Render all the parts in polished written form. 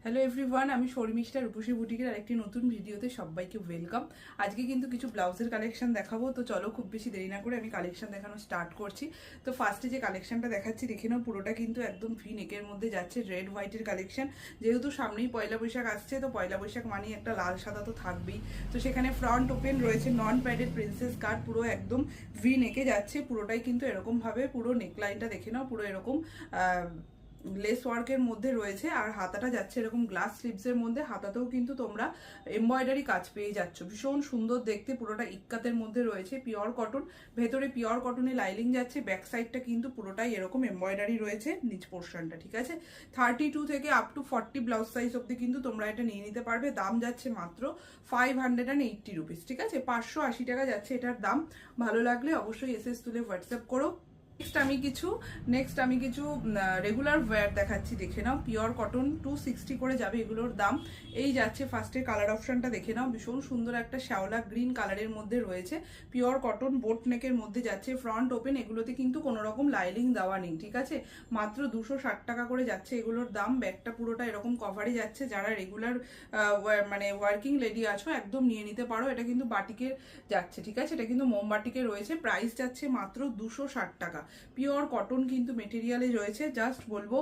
Hello everyone, আমি শর্মিষ্ঠা রূপসী বুটিকের আরেকটি নতুন ভিডিওতে সবাইকে ওয়েলকাম। আজকে কিন্তু কিছু ব্লাউজের কালেকশন দেখাবো, তো চলো খুব বেশি দেরি না করে আমি কালেকশন দেখানো স্টার্ট করছি। তো ফার্স্টে যে কালেকশনটা দেখাচ্ছি দেখে নাও, পুরোটা কিন্তু একদম ভি নেকের মধ্যে যাচ্ছে, রেড হোয়াইটের কালেকশন। যেহেতু সামনেই পয়লা বৈশাখ আসছে, তো পয়লা বৈশাখ মানেই একটা লাল সাদা তো থাকবেই। তো সেখানে ফ্রন্ট ওপেন রয়েছে, নন প্যাডেড প্রিন্সেস কাট, পুরো একদম ভি নেকে যাচ্ছে। পুরোটাই কিন্তু এরকমভাবে পুরো নেকলাইনটা দেখে নাও, পুরো এরকম লেস ওয়ার্কের মধ্যে রয়েছে। আর হাতাটা যাচ্ছে এরকম গ্লাস স্লিভসের মধ্যে, হাতাতেও কিন্তু তোমরা এমব্রয়ডারি কাজ পেয়ে যাচ্ছ, ভীষণ সুন্দর দেখতে। পুরোটা ইক্কাতের মধ্যে রয়েছে, পিওর কটন, ভেতরে পিওর কটনে লাইলিং যাচ্ছে। ব্যাক সাইডটা কিন্তু পুরোটাই এরকম এমব্রয়ডারি রয়েছে নিচ পোর্শনটা, ঠিক আছে। 32 থেকে আপ টু 40 ব্লাউজ সাইজ অব্দি কিন্তু তোমরা এটা নিয়ে নিতে পারবে। দাম যাচ্ছে মাত্র 580 রুপিস, ঠিক আছে, 580 টাকা যাচ্ছে এটার দাম। ভালো লাগলে অবশ্যই এসএস তুলে হোয়াটসঅ্যাপ করো। নেক্সট আমি কিছু রেগুলার ওয়্যার দেখাচ্ছি, দেখে নাও। পিওর কটন 260 করে যাবে এগুলোর দাম। এই যাচ্ছে ফার্স্টে কালার অপশনটা দেখে নাও, ভীষণ সুন্দর একটা শ্যাওলা গ্রিন কালারের মধ্যে রয়েছে। পিওর কটন বোট নেকের মধ্যে যাচ্ছে, ফ্রন্ট ওপেন। এগুলোতে কিন্তু কোনো রকম লাইলিং দেওয়া নেই, ঠিক আছে। মাত্র 260 টাকা করে যাচ্ছে এগুলোর দাম। ব্যাগটা পুরোটা এরকম কভারে যাচ্ছে। যারা রেগুলার মানে ওয়ার্কিং লেডি আছো একদম নিয়ে নিতে পারো। এটা কিন্তু বাটিকের যাচ্ছে, ঠিক আছে, এটা কিন্তু মোমবাটিকে রয়েছে। প্রাইস যাচ্ছে মাত্র 260 টাকা। পিওর কটন কিন্তু মেটেরিয়ালে রয়েছে। জাস্ট বলবো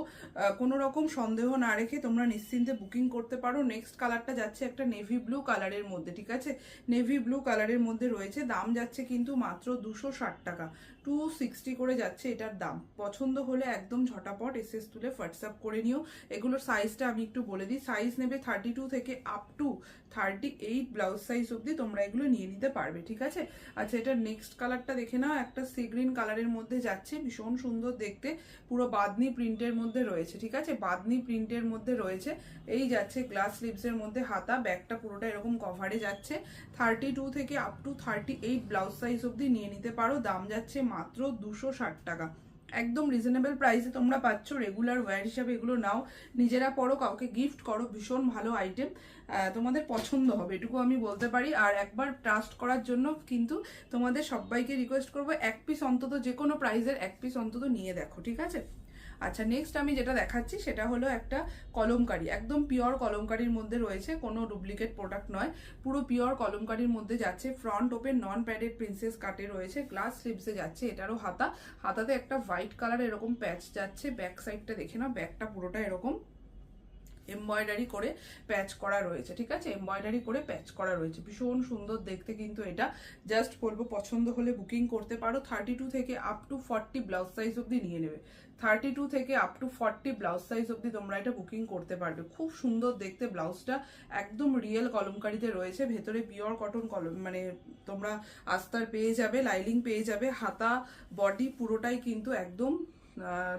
কোনো রকম সন্দেহ না রেখে তোমরা নিশ্চিন্তে বুকিং করতে পারো। নেক্সট কালারটা যাচ্ছে একটা নেভি ব্লু কালারের মধ্যে, ঠিক আছে, নেভি ব্লু কালারের মধ্যে রয়েছে। দাম যাচ্ছে কিন্তু মাত্র 260 টাকা, 260 করে যাচ্ছে এটার দাম। পছন্দ হলে একদম ঝটাপট এসএস তুলে হোয়াটসঅ্যাপ করে নিও। এগুলোর সাইজটা আমি একটু বলে দিই। সাইজ নেবে 32 থেকে আপ টু 38 ব্লাউজ সাইজ অব্দি তোমরা এগুলো নিয়ে নিতে পারবে, ঠিক আছে। আচ্ছা, এটা নেক্সট কালারটা দেখে নাও, একটা সি গ্রিন কালারের মধ্যে যাচ্ছে, ভীষণ সুন্দর দেখতে। পুরো বাদনি প্রিন্টের মধ্যে রয়েছে, ঠিক আছে, বাদনি প্রিন্টের মধ্যে রয়েছে। এই যাচ্ছে গ্লাস স্লিভসের মধ্যে হাতা, ব্যাগটা পুরোটা এরকম কভারে যাচ্ছে। 32 থেকে আপ টু 38 ব্লাউজ সাইজ অব্দি নিয়ে নিতে পারো। দাম যাচ্ছে মাত্র 260 টাকা। একদম রিজনেবল প্রাইসে তোমরা পাচ্ছ। রেগুলার ওয়্যার হিসাবে এগুলো নাও, নিজেরা পরো, কাউকে গিফট করো, ভীষণ ভালো আইটেম, তোমাদের পছন্দ হবে এটুকু আমি বলতে পারি। আর একবার ট্রাস্ট করার জন্য কিন্তু তোমাদের সবাইকে রিকোয়েস্ট করবো, এক পিস অন্তত, যে কোনো প্রাইসের এক পিস অন্তত নিয়ে দেখো, ঠিক আছে। আচ্ছা, নেক্সট আমি যেটা দেখাচ্ছি সেটা হলো একটা কলমকারি, একদম পিওর কলমকারির মধ্যে রয়েছে, কোনো ডুপ্লিকেট প্রোডাক্ট নয়, পুরো পিওর কলমকারির মধ্যে যাচ্ছে। ফ্রন্ট ওপেন নন প্যাডেড প্রিন্সেস কাটে রয়েছে, গ্লাস স্লিভসে যাচ্ছে। এটারও হাতাতে একটা হোয়াইট কালার এরকম প্যাচ যাচ্ছে। ব্যাক সাইডটা দেখে নাও, ব্যাকটা পুরোটা এরকম এমব্রয়ডারি করে প্যাচ করা রয়েছে, ঠিক আছে, এমব্রয়ডারি করে প্যাচ করা রয়েছে, ভীষণ সুন্দর দেখতে কিন্তু এটা। জাস্ট বলবো পছন্দ হলে বুকিং করতে পারো। 32 থেকে আপ টু 40 ব্লাউজ সাইজ অব্দি নিয়ে নেবে। 32 থেকে আপ টু 40 ব্লাউজ সাইজ অব্দি তোমরা এটা বুকিং করতে পারবে। খুব সুন্দর দেখতে ব্লাউজটা, একদম রিয়েল কলমকারিতে রয়েছে। ভেতরে পিওর কটন কলম, মানে তোমরা আস্তর পেয়ে যাবে, লাইলিং পেয়ে যাবে। হাতা বডি পুরোটাই কিন্তু একদম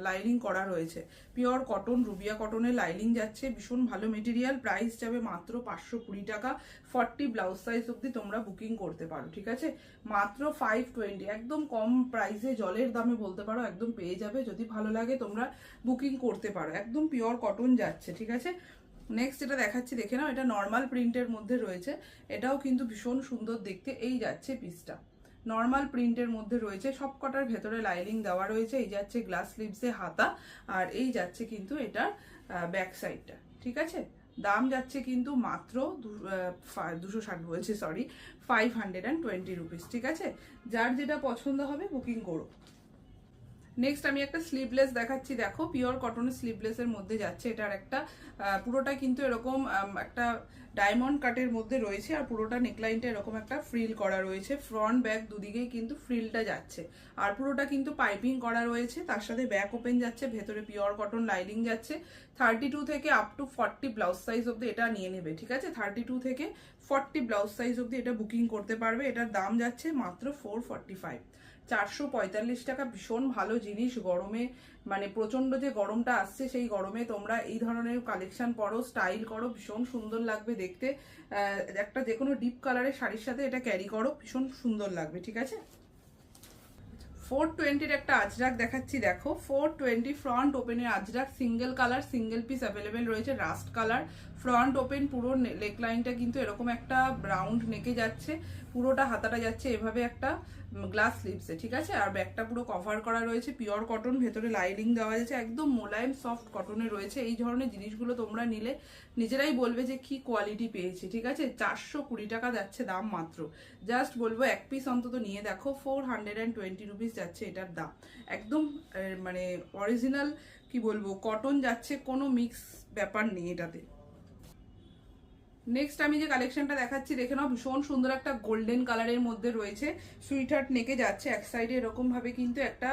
লাইনিং করা রয়েছে। পিওর কটন, রুবিয়া কটনের লাইনিং যাচ্ছে, ভীষণ ভালো মেটেরিয়াল। প্রাইস যাবে মাত্র 520 টাকা। 40 ব্লাউজ সাইজ অব্দি তোমরা বুকিং করতে পারো, ঠিক আছে, মাত্র 520। একদম কম প্রাইসে, জলের দামে বলতে পারো, একদম পেয়ে যাবে। যদি ভালো লাগে তোমরা বুকিং করতে পারো। একদম পিওর কটন যাচ্ছে, ঠিক আছে। নেক্সট যেটা দেখাচ্ছি দেখে নাও, এটা নর্মাল প্রিন্টের মধ্যে রয়েছে। এটাও কিন্তু ভীষণ সুন্দর দেখতে। এই যাচ্ছে পিসটা, নর্মাল প্রিন্টের মধ্যে রয়েছে, সব কটার ভেতরে লাইনিং দেওয়া রয়েছে। এই যাচ্ছে গ্লাস স্লিভসে হাতা, আর এই যাচ্ছে কিন্তু এটার ব্যাক সাইডটা, ঠিক আছে। দাম যাচ্ছে কিন্তু মাত্র 260 বলছে, সরি, 520 রুপিস, ঠিক আছে। যার যেটা পছন্দ হবে বুকিং করো। নেক্সট আমি একটা স্লিভলেস দেখাচ্ছি, দেখো, পিওর কটনের স্লিভলেসের মধ্যে যাচ্ছে। এটার একটা পুরোটা কিন্তু এরকম একটা ডায়মন্ড কাটের মধ্যে রয়েছে, আর পুরোটা নেকলাইনটা এরকম একটা ফ্রিল করা রয়েছে। ফ্রন্ট ব্যাক দুদিকেই কিন্তু ফ্রিলটা যাচ্ছে, আর পুরোটা কিন্তু পাইপিং করা রয়েছে। তার সাথে ব্যাক ওপেন যাচ্ছে, ভেতরে পিওর কটন লাইনিং যাচ্ছে। 32 থেকে আপ টু 40 ব্লাউজ সাইজ অব্দি এটা নিয়ে নেবে, ঠিক আছে। 32 থেকে 40 ব্লাউজ সাইজ অব্দি এটা বুকিং করতে পারবে। এটার দাম যাচ্ছে মাত্র 445, 445 টাকা। ভীষণ ভালো জিনিস গরমে, মানে প্রচন্ড যে গরমটা আসছে, সেই গরমে তোমরা এই ধরনের কালেকশন পরো, স্টাইল করো, ভীষণ সুন্দর লাগবে দেখতে। একটা যে কোনো ডিপ কালারের শাড়ির সাথে এটা ক্যারি করো, ভীষণ সুন্দর লাগবে, ঠিক আছে। 420-র একটা আজরাক দেখাচ্ছি, দেখো, 420 ফ্রন্ট ওপেনের Ajrak, single colour, single piece available রয়েছে, রাস্ট কালার। ফ্রন্ট ওপেন, পুরো নেক লাইনটা কিন্তু এরকম একটা রাউন্ড নেকে যাচ্ছে। পুরোটা হাতাটা যাচ্ছে এভাবে একটা গ্লাস স্লিভসে, ঠিক আছে। আর ব্যাকটা পুরো কভার করা রয়েছে পিওর কটন, ভেতরে লাইনিং দেওয়া যাচ্ছে, একদম মোলায়েম সফট কটনে রয়েছে। এই ধরনের জিনিসগুলো তোমরা নিলে নিজেরাই বলবে যে কি কোয়ালিটি পেয়েছে, ঠিক আছে। 420 টাকা যাচ্ছে দাম মাত্র। জাস্ট বলবো এক পিস অন্তত নিয়ে দেখো, 420 রুপিস যাচ্ছে এটার দাম। একদম মানে অরিজিনাল কি বলবো কটন যাচ্ছে, কোনো মিক্স ব্যাপার নেই এটাতে। নেক্সট আমি যে কালেকশনটা দেখাচ্ছি দেখে নাও, ভীষণ সুন্দর একটা গোল্ডেন কালারের মধ্যে রয়েছে, সুইট হার্ট নেকে যাচ্ছে। এক সাইডে এরকম ভাবে কিন্তু একটা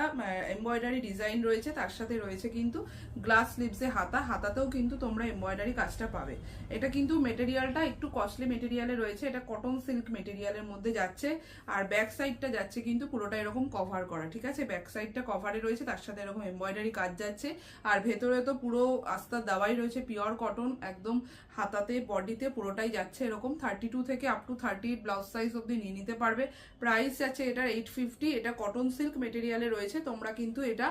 এমব্রয়ডারি ডিজাইন রয়েছে, তার সাথে রয়েছে কিন্তু গ্লাস স্লিভসে হাতাতেও কিন্তু তোমরা এমব্রয়ডারি কাজটা পাবে। এটা কিন্তু মেটেরিয়ালটা একটু কস্টলি মেটেরিয়ালে রয়েছে, এটা কটন সিল্ক মেটেরিয়ালের মধ্যে যাচ্ছে। আর ব্যাক সাইডটা যাচ্ছে কিন্তু পুরোটা এরকম কভার করা, ঠিক আছে। ব্যাক সাইডটা কভারে রয়েছে, তার সাথে এরকম এমব্রয়ডারি কাজ যাচ্ছে। আর ভেতরে তো পুরো আস্তার দেওয়াই রয়েছে পিওর কটন, একদম হাতাতে বডিতে পুরোটাই যাচ্ছে এরকম। 32 থেকে আপ টু 38 ব্লাউজ সাইজ অব্দি নিয়ে নিতে পারবে। প্রাইস যাচ্ছে এটার 850। এটা কটন সিল্ক মেটেরিয়ালে রয়েছে, তোমরা কিন্তু এটা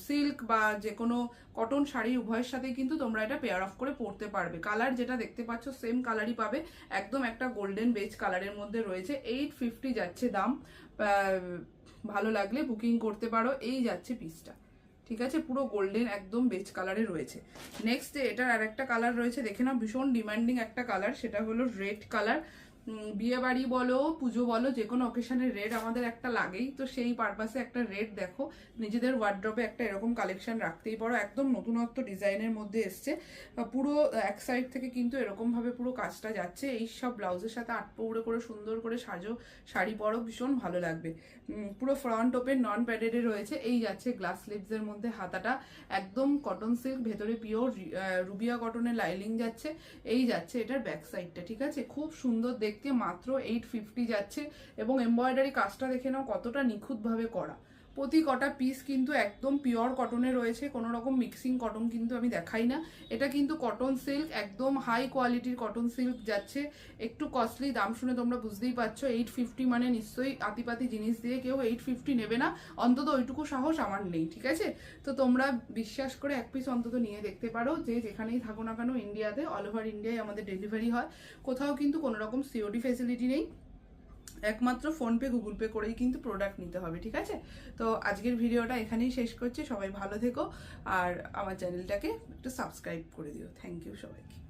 সিল্ক বা যে কোনো কটন শাড়ি উভয়ের সাথেই কিন্তু তোমরা এটা পেয়ার অফ করে পরতে পারবে। কালার যেটা দেখতে পাচ্ছ সেম কালারই পাবে, একদম একটা গোল্ডেন বেজ কালারের মধ্যে রয়েছে। 850 যাচ্ছে দাম। ভালো লাগলে বুকিং করতে পারো। এই যাচ্ছে পিসটা, ঠিক আছে, পুরো গোল্ডেন একদম বেজ কালারে রয়েছে। নেক্সট এটার আর একটা কালার রয়েছে দেখে নাও, ভীষণ ডিমান্ডিং একটা কালার, সেটা হলো রেড কালার। বিয়ে বাড়ি বলো পুজো বলো যে কোনো অকেশনে রেড আমাদের একটা লাগেই, তো সেই পারপাসে একটা রেড দেখো, নিজেদের ওয়ার্ড্রবে একটা এরকম কালেকশন রাখতেই পারো। একদম নতুনত্ব ডিজাইনের মধ্যে এসছে, পুরো এক সাইড থেকে কিন্তু এরকম ভাবে পুরো কাজটা যাচ্ছে। এই সব ব্লাউজের সাথে আটপৌড়ে করে সুন্দর করে সাজো, শাড়ি পরো, ভীষণ ভালো লাগবে। পুরো ফ্রন্ট ওপেন নন প্যাডেডে রয়েছে। এই যাচ্ছে গ্লাস স্লিভসের মধ্যে হাতাটা, একদম কটন সিল্ক, ভেতরে পিওর রুবিয়া কটনের লাইনিং যাচ্ছে। এই যাচ্ছে এটার ব্যাক সাইডটা, ঠিক আছে, খুব সুন্দর দেখতে, মাত্র 850 যাচ্ছে। এবং এমব্রয়ডারি কাজটা দেখে নাও কতটা নিখুঁতভাবে করা। প্রতি কটা পিস কিন্তু একদম পিওর কটনে রয়েছে, কোনো রকম মিক্সিং কটন কিন্তু আমি দেখাই না। এটা কিন্তু কটন সিল্ক, একদম হাই কোয়ালিটির কটন সিল্ক যাচ্ছে। একটু কস্টলি, দাম শুনে তোমরা বুঝতেই পারছো। 850 মানে নিশ্চয়ই আতিপাতি জিনিস দিয়ে কেউ 850 নেবে না, অন্তত ওইটুকু সাহস আমার নেই, ঠিক আছে। তো তোমরা বিশ্বাস করে এক পিস অন্তত নিয়ে দেখতে পারো, যে যেখানেই থাকো না কেন ইন্ডিয়াতে, অল ওভার ইন্ডিয়ায় আমাদের ডেলিভারি হয়। কোথাও কিন্তু কোনো রকম সিওডি ফেসিলিটি নেই, একমাত্র ফোনপে গুগল পে করেই কিন্তু প্রোডাক্ট নিতে হবে, ঠিক আছে। তো আজকের ভিডিওটা এখানেই শেষ করছি, সবাই ভালো থেকো আর আমার চ্যানেলটাকে একটু সাবস্ক্রাইব করে দিও। থ্যাংক ইউ সবাইকে।